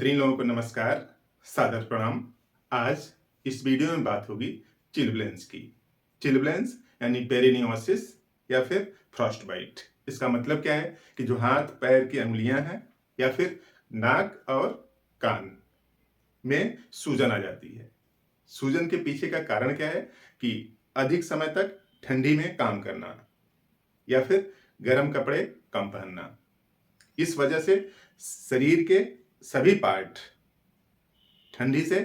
बेहतरीन लोगों को नमस्कार, सादर प्रणाम। आज इस वीडियो में बात होगी चिलब्लेंस की। चिलब्लेंस यानी पेरिनियोसिस या फिर फ्रॉस्ट बाइट। इसका मतलब क्या है कि जो हाथ पैर की अंगुलियां हैं या फिर नाक और कान में सूजन आ जाती है। सूजन के पीछे का कारण क्या है कि अधिक समय तक ठंडी में काम करना या फिर गर्म कपड़े कम पहनना। इस वजह से शरीर के सभी पार्ट ठंडी से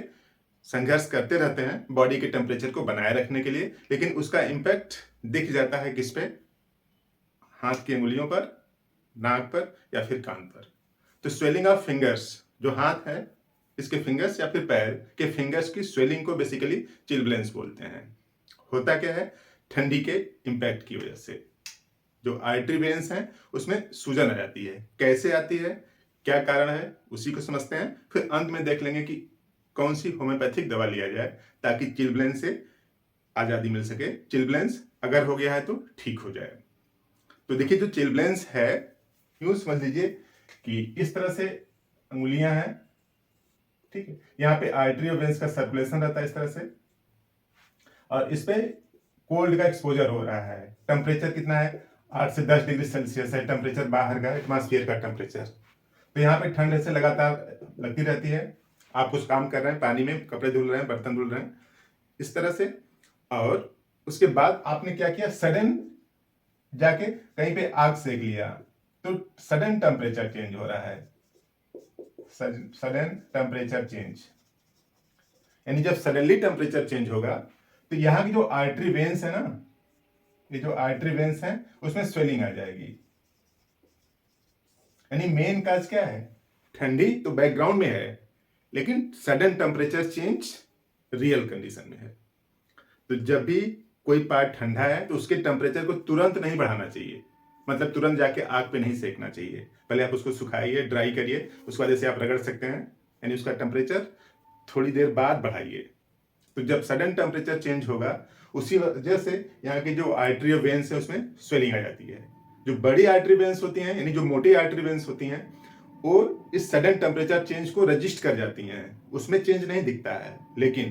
संघर्ष करते रहते हैं बॉडी के टेम्परेचर को बनाए रखने के लिए, लेकिन उसका इम्पैक्ट दिख जाता है किस पे? हाथ की अंगुलियों पर, नाक पर या फिर कान पर। तो स्वेलिंग ऑफ फिंगर्स, जो हाथ है इसके फिंगर्स या फिर पैर के फिंगर्स की स्वेलिंग को बेसिकली चिलब्लेंस बोलते हैं। होता क्या है? ठंडी के इम्पैक्ट की वजह से जो आर्टरी वेन्स हैं उसमें सूजन आ जाती है। कैसे आती है, क्या कारण है, उसी को समझते हैं। फिर अंत में देख लेंगे कि कौन सी होम्योपैथिक दवा लिया जाए ताकि चिलब्लेंस से आज़ादी मिल सके। चिलब्लेंस अगर हो गया है तो ठीक हो जाए। तो देखिए, जो चिलब्लेंस है यूं समझ लीजिए कि इस तरह से अंगुलियां हैं, ठीक है। यहाँ पे आर्टरी और वेन्स का सर्कुलेशन रहता है इस तरह से, और इस पे कोल्ड का एक्सपोजर हो रहा है। टेम्परेचर कितना है? 8 से 10 डिग्री सेल्सियस है टेम्परेचर, बाहर का एटमॉस्फेयर का टेम्परेचर। तो यहाँ पे ठंड से लगातार लगती रहती है। आप कुछ काम कर रहे हैं, पानी में कपड़े धुल रहे हैं, बर्तन धुल रहे हैं, इस तरह से। और उसके बाद आपने क्या किया? सडन जाके कहीं पे आग सेक लिया, तो सडन टेम्परेचर चेंज हो रहा है। सडन टेम्परेचर चेंज यानी जब सडनली टेम्परेचर चेंज होगा तो यहाँ की जो आर्टरी वेन्स है ना, ये जो आर्टरी वेन्स हैं उसमें स्वेलिंग आ जाएगी। यानी मेन काज क्या है? ठंडी तो बैकग्राउंड में है, लेकिन sudden temperature change real condition में है। तो जब भी कोई पार्ट ठंडा है तो उसके टेम्परेचर को तुरंत नहीं बढ़ाना चाहिए। मतलब तुरंत जाके आग पे नहीं सेकना चाहिए। पहले आप उसको सुखाइए, ड्राई करिए, उसके बाद जैसे आप रगड़ सकते हैं, यानी उसका टेम्परेचर थोड़ी देर बाद बढ़ाइए। तो जब सडन टेम्परेचर चेंज होगा उसी वजह से यहाँ की जो आर्टरी और वेन्स है उसमें स्वेलिंग आ जाती है। जो बड़ी आर्टरी वेन्स होती हैं, यानी जो मोटी आर्टरी वेन्स होती हैं, वो इस सडन टेम्परेचर चेंज को रजिस्ट कर जाती हैं, उसमें चेंज नहीं दिखता है। लेकिन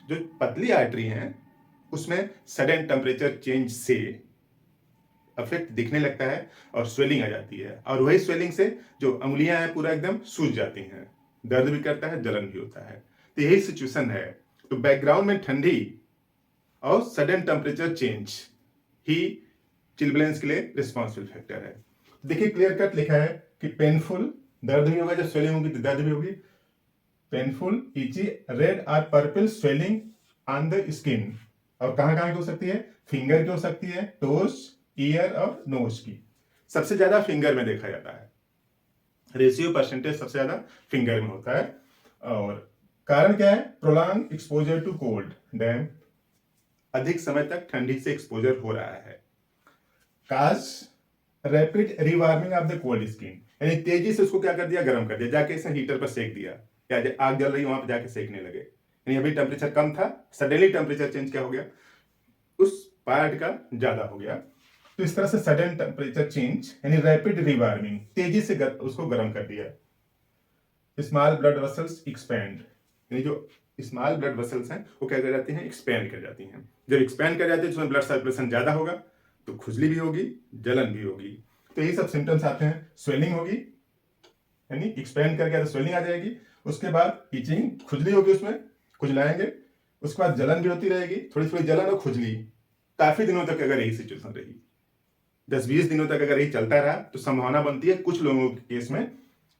जो पतली आर्टरी हैं उसमें सडन टेम्परेचर चेंज से इफेक्ट दिखने लगता है और स्वेलिंग आ जाती है। और वही स्वेलिंग से जो उंगलियां हैं पूरा एकदम सूज जाती हैं, दर्द भी करता है, जलन भी होता है। तो यही सिचुएशन है। तो बैकग्राउंड में ठंडी और सडन टेम्परेचर चेंज ही चिलब्लेंस के लिए रिस्पॉन्सिबल फैक्टर है। देखिए, क्लियर कट लिखा है कि पेनफुल, दर्द भी होगा, जब स्वेलिंग होगी तो दर्द भी होगी। पेनफुल, इची, रेड और purple swelling on the skin. और कहां कहां की हो सकती है? फिंगर की हो सकती है, टोस, ईयर और नोज की। सबसे ज्यादा फिंगर में देखा जाता है, रेशियो परसेंटेज सबसे ज्यादा फिंगर में होता है। और कारण क्या है? Prolong exposure to cold, damp, अधिक समय तक ठंडी से एक्सपोजर हो रहा है। Cause rapid rewarming of the cold skin, यानी तेजी से उसको क्या कर दिया? गर्म कर दिया, जाके इसे हीटर पर सेक दिया, या आग जल रही वहां पर जाके सेकने लगे। यानी अभी टेम्परेचर कम था, सडनली टेम्परेचर चेंज क्या हो गया? उस पार्ट का ज्यादा हो गया। तो इस तरह से सडन टेम्परेचर चेंज यानी रैपिड रिवार्मिंग, तेजी से उसको गर्म कर दिया। स्मॉल ब्लड वेसल्स एक्सपैंड, यानी जो स्मॉल ब्लड वेसल्स हैं वो क्या कर जाती हैं? एक्सपैंड कर जाती हैं। जब एक्सपैंड कर जाती है तो उसमें ब्लड सर्कुलेशन ज्यादा होगा, तो खुजली भी होगी, जलन भी होगी। तो यही सब सिम्टम्स आते हैं। स्वेलिंग होगी, यानी एक्सपैंड कर गया तो स्वेलिंग आ जाएगी। उसके बाद इचिंग, खुजली होगी, उसमें खुजलाएंगे। उसके बाद जलन भी होती रहेगी, थोड़ी थोड़ी जलन और खुजली। काफी दिनों तक अगर यही सिचुएशन रही, 10-20 दिनों तक अगर यही चलता रहा, तो संभावना बनती है कुछ लोगों के केस में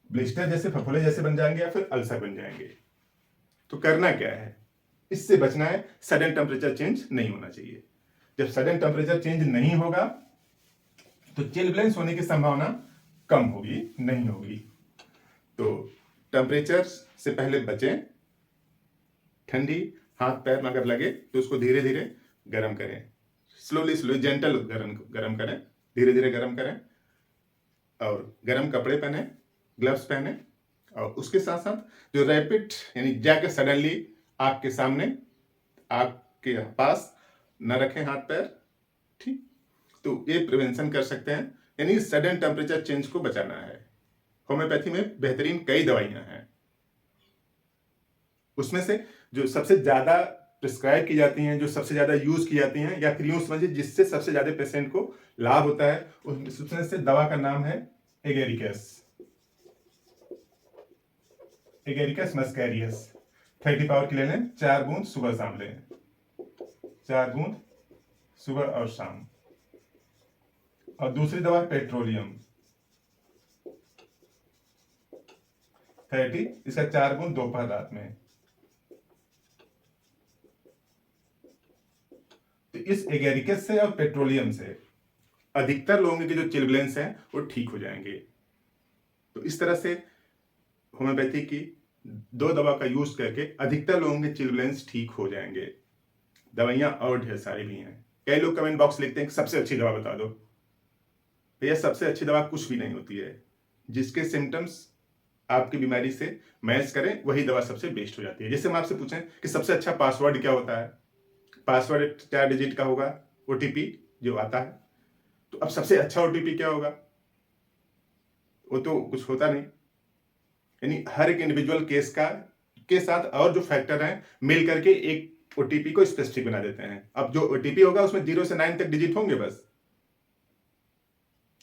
ब्लिस्टर जैसे, फफोले जैसे बन जाएंगे या फिर अल्सर बन जाएंगे। तो करना क्या है? इससे बचना है। सडन टेम्परेचर चेंज नहीं होना चाहिए। जब सडन टेम्परेचर चेंज नहीं होगा तो चिलब्लेंस होने की संभावना कम होगी, नहीं होगी। तो टेम्परेचर से पहले बचें। ठंडी हाथ पैर में अगर लगे तो उसको धीरे धीरे गर्म करें, स्लोली जेंटल गर्म करें, धीरे धीरे गर्म करें। और गर्म कपड़े पहने, ग्लव्स पहने। और उसके साथ साथ जो रैपिड, यानी जाके सडनली आपके सामने, आपके पास न रखें हाथ पैर, ठीक। तो ये प्रिवेंशन कर सकते हैं, यानी सडन टेम्परेचर चेंज को बचाना है। होम्योपैथी में बेहतरीन कई दवाइयां हैं, उसमें से जो सबसे ज्यादा प्रिस्क्राइब की जाती हैं, जो सबसे ज्यादा यूज की जाती हैं, या फिर यूं समझिए जिससे सबसे ज्यादा पेशेंट को लाभ होता है, उसमें से दवा का नाम है एगेरिकस, एगेरिकस मस्कैरियस। 30 पावर की ले लें, 4 बूंद सुबह शाम लें, 4 बूंद सुबह और शाम। और दूसरी दवा पेट्रोलियम 30, इसका 4 बूंद दोपहर रात में। तो इस एगेरिकस से और पेट्रोलियम से अधिकतर लोगों के जो चिलब्लेंस हैं वो ठीक हो जाएंगे। तो इस तरह से होम्योपैथी की 2 दवा का यूज करके अधिकतर लोगों के चिलब्लेंस ठीक हो जाएंगे। दवाइयां और ढेर सारी भी हैं। कई लोग कमेंट बॉक्स लिखते हैं कि सबसे अच्छी दवा बता दो। भैया सबसे अच्छी दवा कुछ भी नहीं होती है, जिसके सिम्टम्स आपकी बीमारी से मैच करें वही दवा सबसे बेस्ट हो जाती है। जैसे हम आपसे पूछें कि सबसे अच्छा पासवर्ड क्या होता है, पासवर्ड 4 डिजिट का होगा, ओटीपी जो आता है। तो अब सबसे अच्छा ओटीपी क्या होगा, वो तो कुछ होता नहीं। यानी हर एक इंडिविजुअल केस का के साथ और जो फैक्टर हैं मिल करके एक ओटीपी को स्पेसिफिक बना देते हैं। अब जो ओटीपी होगा उसमें 0 से 9 तक डिजिट होंगे बस,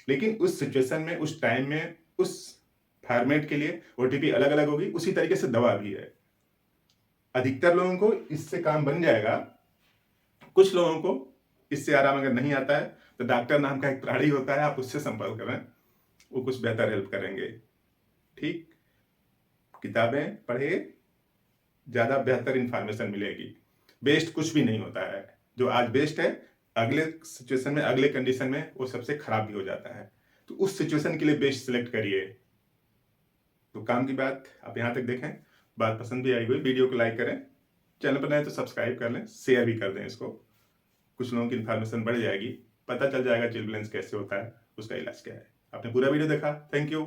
लेकिन उस सिचुएशन में, उस टाइम में, उस फॉर्मेट के लिए ओटीपी अलग अलग होगी। उसी तरीके से दवा भी है। अधिकतर लोगों को इससे काम बन जाएगा, कुछ लोगों को इससे आराम अगर नहीं आता है तो डॉक्टर नाम का एक प्राणी होता है, आप उससे संपर्क करें, वो कुछ बेहतर हेल्प करेंगे। ठीक, किताबें पढ़िए, ज्यादा बेहतर इंफॉर्मेशन मिलेगी। बेस्ट कुछ भी नहीं होता है, जो आज बेस्ट है अगले सिचुएशन में, अगले कंडीशन में वो सबसे खराब भी हो जाता है। तो उस सिचुएशन के लिए बेस्ट सिलेक्ट करिए। तो काम की बात आप यहाँ तक देखें, बात पसंद भी आई हुई, वीडियो को लाइक करें, चैनल पर नए तो सब्सक्राइब कर लें, शेयर भी कर दें इसको। कुछ लोगों की इन्फॉर्मेशन बढ़ जाएगी, पता चल जाएगा चिलब्लेंस कैसे होता है, उसका इलाज क्या है। आपने पूरा वीडियो देखा, थैंक यू।